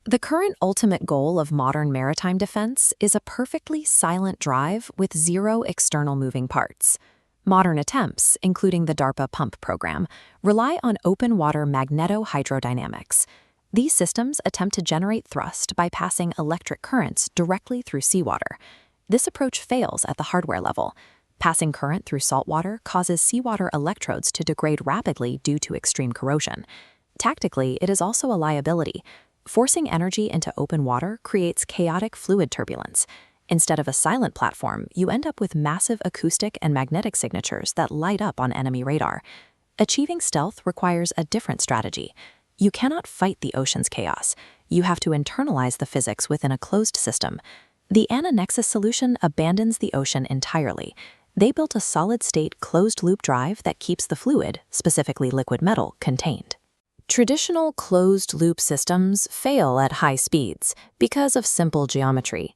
The current ultimate goal of modern maritime defense is a perfectly silent drive with zero external moving parts. Modern attempts, including the DARPA pump program, rely on open-water magneto-hydrodynamics. These systems attempt to generate thrust by passing electric currents directly through seawater. This approach fails at the hardware level. Passing current through saltwater causes seawater electrodes to degrade rapidly due to extreme corrosion. Tactically, it is also a liability. Forcing energy into open water creates chaotic fluid turbulence. Instead of a silent platform, you end up with massive acoustic and magnetic signatures that light up on enemy radar. Achieving stealth requires a different strategy. You cannot fight the ocean's chaos. You have to internalize the physics within a closed system. The AnaNexus solution abandons the ocean entirely. They built a solid-state closed-loop drive that keeps the fluid, specifically liquid metal, contained. Traditional closed-loop systems fail at high speeds because of simple geometry.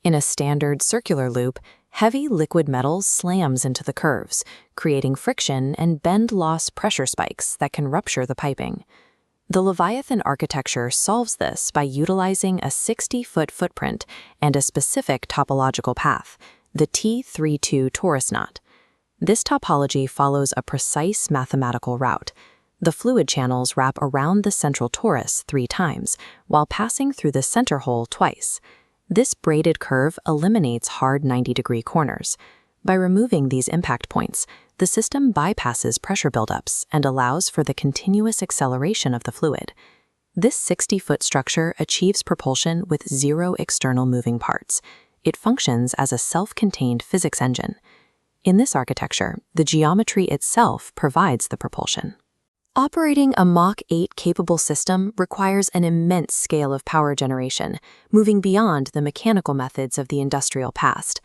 In a standard circular loop, heavy liquid metal slams into the curves, creating friction and bend-loss pressure spikes that can rupture the piping. The Leviathan architecture solves this by utilizing a 60-foot footprint and a specific topological path, the T32 torus knot. This topology follows a precise mathematical route. The fluid channels wrap around the central torus 3 times, while passing through the center hole twice. This braided curve eliminates hard 90-degree corners. By removing these impact points, the system bypasses pressure buildups and allows for the continuous acceleration of the fluid. This 60-foot structure achieves propulsion with zero external moving parts. It functions as a self-contained physics engine. In this architecture, the geometry itself provides the propulsion. Operating a Mach 8 capable system requires an immense scale of power generation, moving beyond the mechanical methods of the industrial past.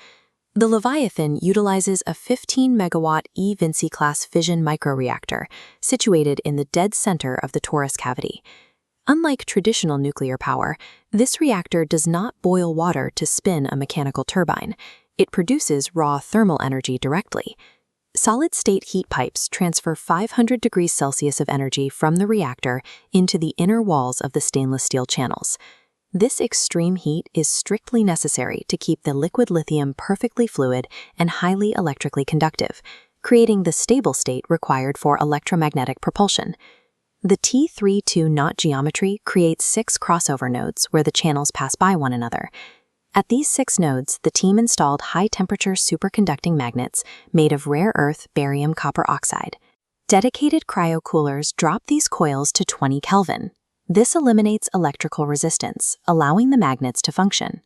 The Leviathan utilizes a 15-megawatt E Vinci-class fission microreactor situated in the dead center of the torus cavity. Unlike traditional nuclear power, this reactor does not boil water to spin a mechanical turbine. It produces raw thermal energy directly. Solid-state heat pipes transfer 500 degrees Celsius of energy from the reactor into the inner walls of the stainless steel channels. This extreme heat is strictly necessary to keep the liquid lithium perfectly fluid and highly electrically conductive, creating the stable state required for electromagnetic propulsion. The T32 knot geometry creates 6 crossover nodes where the channels pass by one another. At these 6 nodes, the team installed high-temperature superconducting magnets made of rare earth barium copper oxide. Dedicated cryocoolers drop these coils to 20 Kelvin. This eliminates electrical resistance, allowing the magnets to function.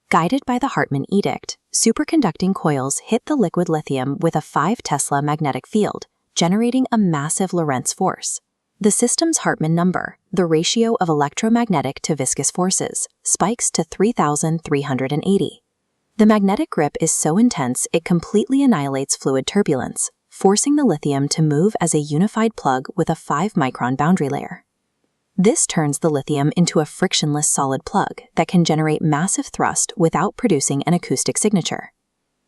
Guided by the Hartmann edict, superconducting coils hit the liquid lithium with a 5 Tesla magnetic field, generating a massive Lorentz force. The system's Hartmann number, the ratio of electromagnetic to viscous forces, spikes to 3,380. The magnetic grip is so intense it completely annihilates fluid turbulence, forcing the lithium to move as a unified plug with a 5-micron boundary layer. This turns the lithium into a frictionless solid plug that can generate massive thrust without producing an acoustic signature.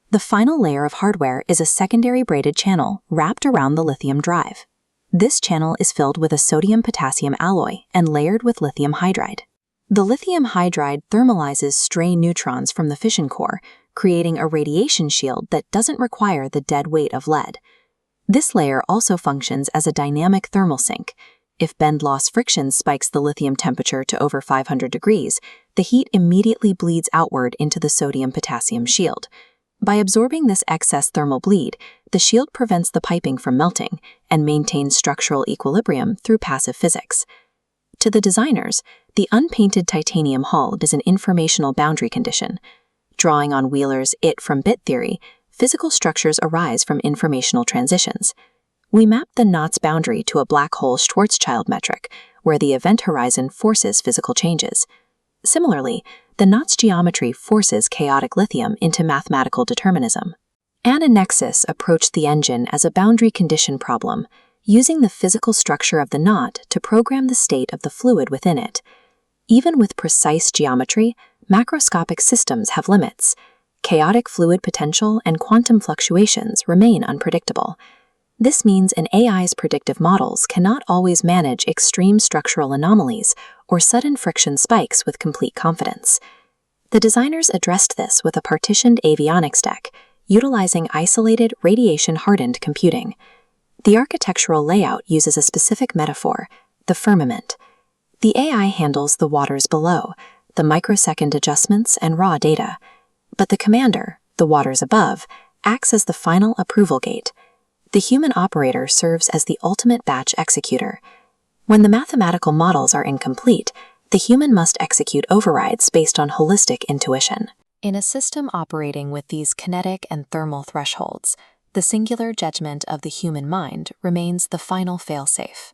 The final layer of hardware is a secondary braided channel wrapped around the lithium drive. This channel is filled with a sodium-potassium alloy and layered with lithium hydride. The lithium hydride thermalizes stray neutrons from the fission core, creating a radiation shield that doesn't require the dead weight of lead. This layer also functions as a dynamic thermal sink. If bend-loss friction spikes the lithium temperature to over 500 degrees, the heat immediately bleeds outward into the sodium-potassium shield. By absorbing this excess thermal bleed, the shield prevents the piping from melting and maintains structural equilibrium through passive physics. To the designers, the unpainted titanium hull is an informational boundary condition. Drawing on Wheeler's it from bit theory, physical structures arise from informational transitions. We map the knot's boundary to a black hole Schwarzschild metric, where the event horizon forces physical changes. Similarly, the knot's geometry forces chaotic lithium into mathematical determinism. AnaNexus approached the engine as a boundary condition problem, using the physical structure of the knot to program the state of the fluid within it. Even with precise geometry, macroscopic systems have limits. Chaotic fluid potential and quantum fluctuations remain unpredictable. This means an AI's predictive models cannot always manage extreme structural anomalies or sudden friction spikes with complete confidence. The designers addressed this with a partitioned avionics deck, utilizing isolated, radiation-hardened computing. The architectural layout uses a specific metaphor, the firmament. The AI handles the waters below, the microsecond adjustments and raw data. But the commander, the waters above, acts as the final approval gate. The human operator serves as the ultimate batch executor. When the mathematical models are incomplete, the human must execute overrides based on holistic intuition. In a system operating with these kinetic and thermal thresholds, the singular judgment of the human mind remains the final fail-safe.